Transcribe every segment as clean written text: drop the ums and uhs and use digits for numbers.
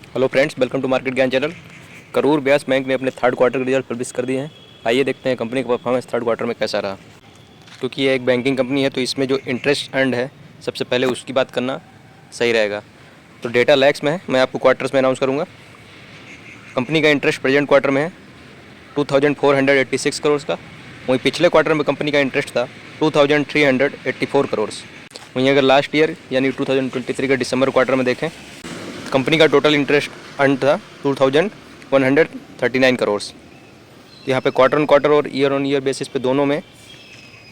Hello friends, welcome to market ज्ञान channel. Karur Vysya bank ने अपने थर्ड क्वार्टर के रिजल्ट पब्लिश कर दिए हैं। आइए देखते हैं कंपनी का परफॉर्मेंस थर्ड क्वार्टर में कैसा रहा। क्योंकि ये एक बैंकिंग कंपनी है तो इसमें जो इंटरेस्ट अर्न्ड है सबसे पहले उसकी बात करना सही रहेगा। तो डेटा लैक्स में है, मैं आपको क्वार्टर्स में अनाउंस करूँगा। कंपनी का इंटरेस्ट प्रेजेंट क्वार्टर में है 2486 करोड़ का। वहीं पिछले क्वार्टर में कंपनी का इंटरेस्ट था 2384 करोड़। वहीं अगर लास्ट ईयर यानी 2023 के दिसंबर क्वार्टर में देखें, कंपनी का टोटल इंटरेस्ट अर्न था 2139 करोड़। तो यहाँ पे क्वार्टर ऑन क्वार्टर और ईयर ऑन ईयर बेसिस पे दोनों में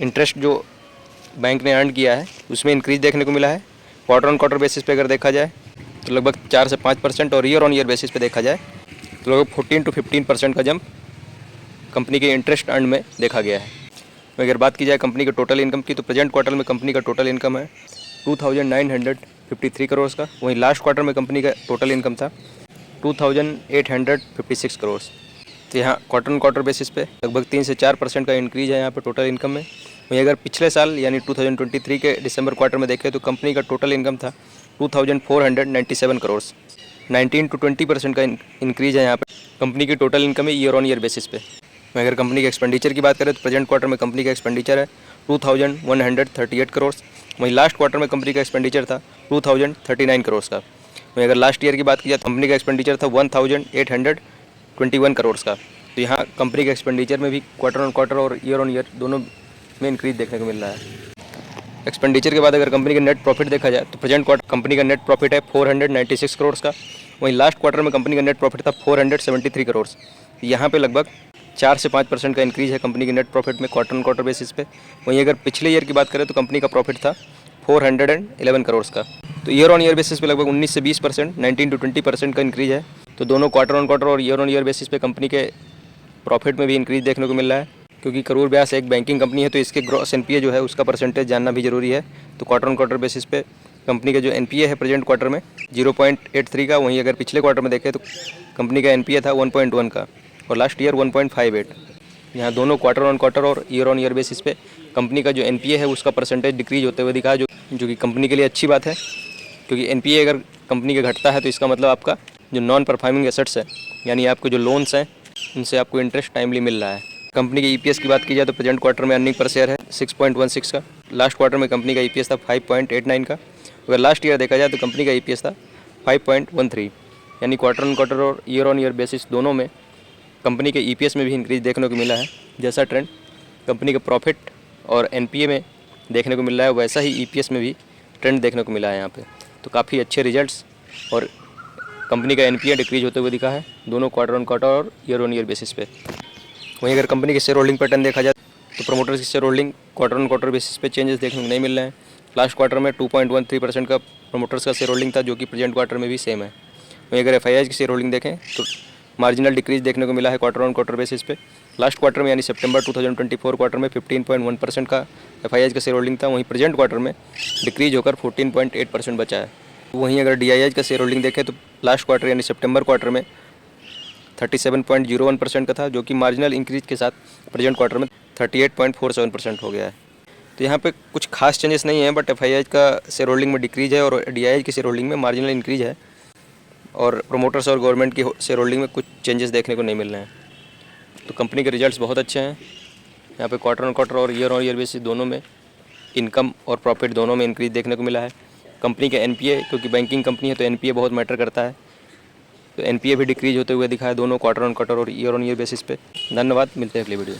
इंटरेस्ट जो बैंक ने अर्न किया है उसमें इंक्रीज देखने को मिला है। क्वार्टर ऑन क्वार्टर बेसिस पे अगर देखा जाए तो लगभग 4 से 5% और ईयर ऑन ईयर बेसिस पे देखा जाए तो लगभग 14 to 15% का जंप कंपनी के इंटरेस्ट अर्न में देखा गया है। अगर बात की जाए कंपनी के टोटल इनकम की तो प्रेजेंट क्वार्टर में कंपनी का टोटल इनकम है 2953 करोड़ का। वहीं लास्ट क्वार्टर में कंपनी का टोटल इनकम था 2856 करोड़। तो यहाँ क्वार्टर ऑन क्वार्टर बेसिस पे लगभग 3 से 4% का इंक्रीज है यहाँ पे टोटल इनकम में। वहीं अगर पिछले साल यानी 2023 के दिसंबर क्वार्टर में देखें तो कंपनी का टोटल इनकम था 2497 करोड़। 19 to 20% का इंक्रीज है यहाँ पे कंपनी की टोटल इनकम में ईयर ऑन ईयर बेसिस पे। अगर कंपनी के एक्सपेंडिचर की बात करें तो प्रेजेंट क्वार्टर में कंपनी का एक्सपेंडिचर है 2138 करोड़। वहीं लास्ट क्वार्टर में कंपनी का एक्सपेंडिचर था 2039 करोड़ का। वहीं अगर लास्ट ईयर की बात की जाए तो कंपनी का एक्सपेंडिचर था 1821 करोड़ का। तो यहाँ कंपनी के एक्सपेंडिचर में भी क्वार्टर ऑन क्वार्टर और ईयर ऑन ईयर दोनों में इंक्रीज देखने को मिल रहा है। एक्सपेंडिचर के बाद अगर कंपनी का नेट प्रॉफिट देखा जाए तो प्रेजेंट क्वार्टर कंपनी का नेट प्रॉफिट है 496 करोड़ का। वहीं लास्ट क्वार्टर में कंपनी का नेट प्रॉफिट था 473 करोड़। यहाँ पे लगभग 4 से 5% का इंक्रीज है कंपनी के नेट प्रॉफिट में क्वार्टर ऑन क्वार्टर बेसिस पे। वहीं अगर पिछले ईयर की बात करें तो कंपनी का प्रॉफिट था 411 करोड़ का। तो ईयर ऑन ईयर बेसिस पे लगभग 19 से 20%, 19 to 20% का इंक्रीज है। तो दोनों क्वार्टर ऑन क्वार्टर और ईयर ऑन ईयर बेसिस पे कंपनी के प्रॉफिट में भी इंक्रीज देखने को मिल रहा है। क्योंकि करूर व्यास एक बैंकिंग कंपनी है तो इसके ग्रॉस एनपीए जो है उसका परसेंटेज जानना भी जरूरी है। तो क्वार्टर ऑन क्वार्टर बेसिस पे कंपनी का जो एनपीए है प्रेजेंट क्वार्टर में 0.83 का। वहीं अगर पिछले क्वार्टर में देखें तो कंपनी का एनपीए था 1.1 का और लास्ट ईयर 1.58। यहाँ दोनों क्वार्टर ऑन क्वार्टर और ईयर ऑन ईयर बेसिस पे कंपनी का जो एनपीए है उसका परसेंटेज डिक्रीज होते हुए दिखा, जो कि कंपनी के लिए अच्छी बात है। क्योंकि एनपीए अगर कंपनी का घटता है तो इसका मतलब आपका जो नॉन परफॉर्मिंग एसेट्स है यानी आपके जो लोन्स हैं उनसे आपको इंटरेस्ट टाइमली मिल रहा है। कंपनी के ईपीएस की बात की जाए तो प्रेजेंट क्वार्टर में अर्निंग पर शेयर है 6.16 का। लास्ट क्वार्टर में कंपनी का ईपीएस था 5.89 का। अगर लास्ट ईयर देखा जाए तो कंपनी का ईपीएस था 5.13। यानी क्वार्टर ऑन क्वार्टर और ईयर ऑन ईयर बेसिस दोनों में कंपनी के ईपीएस में भी इंक्रीज देखने को मिला है। जैसा ट्रेंड कंपनी के प्रॉफिट और एनपीए में देखने को मिल रहा है वैसा ही ईपीएस में भी ट्रेंड देखने को मिला है यहाँ पे। तो काफ़ी अच्छे रिजल्ट्स और कंपनी का एनपीए डिक्रीज होते हुए दिखा है दोनों क्वार्टर ऑन क्वार्टर और ईयर ऑन ईयर बेसिस पे। वहीं अगर कंपनी के शेयर होल्डिंग पैटर्न देखा जाए तो प्रमोटर्स की share holding quarter on quarter basis पे चेंजेस देखने को नहीं मिल रहे हैं। लास्ट क्वार्टर में 2.13% का प्रमोटर्स का शेयर होल्डिंग था जो कि प्रेजेंट क्वार्टर में भी सेम है। वहीं अगर एफआईआई की शेयर होल्डिंग देखें तो मार्जिनल डिक्रीज देखने को मिला है क्वार्टर ऑन क्वार्टर बेसिस पे। लास्ट क्वार्टर में यानी सितंबर 2024 क्वार्टर में 15.1% का एफआईआई का शेयर होल्डिंग था। वहीं प्रेजेंट क्वार्टर में डिक्रीज होकर 14.8% बचा है। वहीं अगर डीआईआई का शेयर होल्डिंग देखें तो लास्ट क्वार्टर यानी सितंबर क्वार्टर में 37.01% का था जो कि मार्जिनल इंक्रीज के साथ प्रेजेंट क्वार्टर में 38.47% हो गया है। तो यहाँ पे कुछ खास चेंजेस नहीं है, बट एफआईआई का शेयर होल्डिंग में डिक्रीज है और डीआईआई की शेयर होल्डिंग में मार्जिनल इंक्रीज है और प्रोमोटर्स और गवर्नमेंट की शेयर होल्डिंग में कुछ चेंजेस देखने को नहीं मिल रहे हैं। तो कंपनी के रिजल्ट्स बहुत अच्छे हैं। यहाँ पे क्वार्टर ऑन क्वार्टर और ईयर बेसिस दोनों में इनकम और प्रॉफिट दोनों में इंक्रीज देखने को मिला है। कंपनी का एनपीए, क्योंकि बैंकिंग कंपनी है तो एनपीए बहुत मैटर करता है, तो एनपीए भी डिक्रीज होते हुए दिखा है दोनों क्वार्टर ऑन क्वार्टर और ईयर बेसिस पे। धन्यवाद, मिलते हैं अगली वीडियो।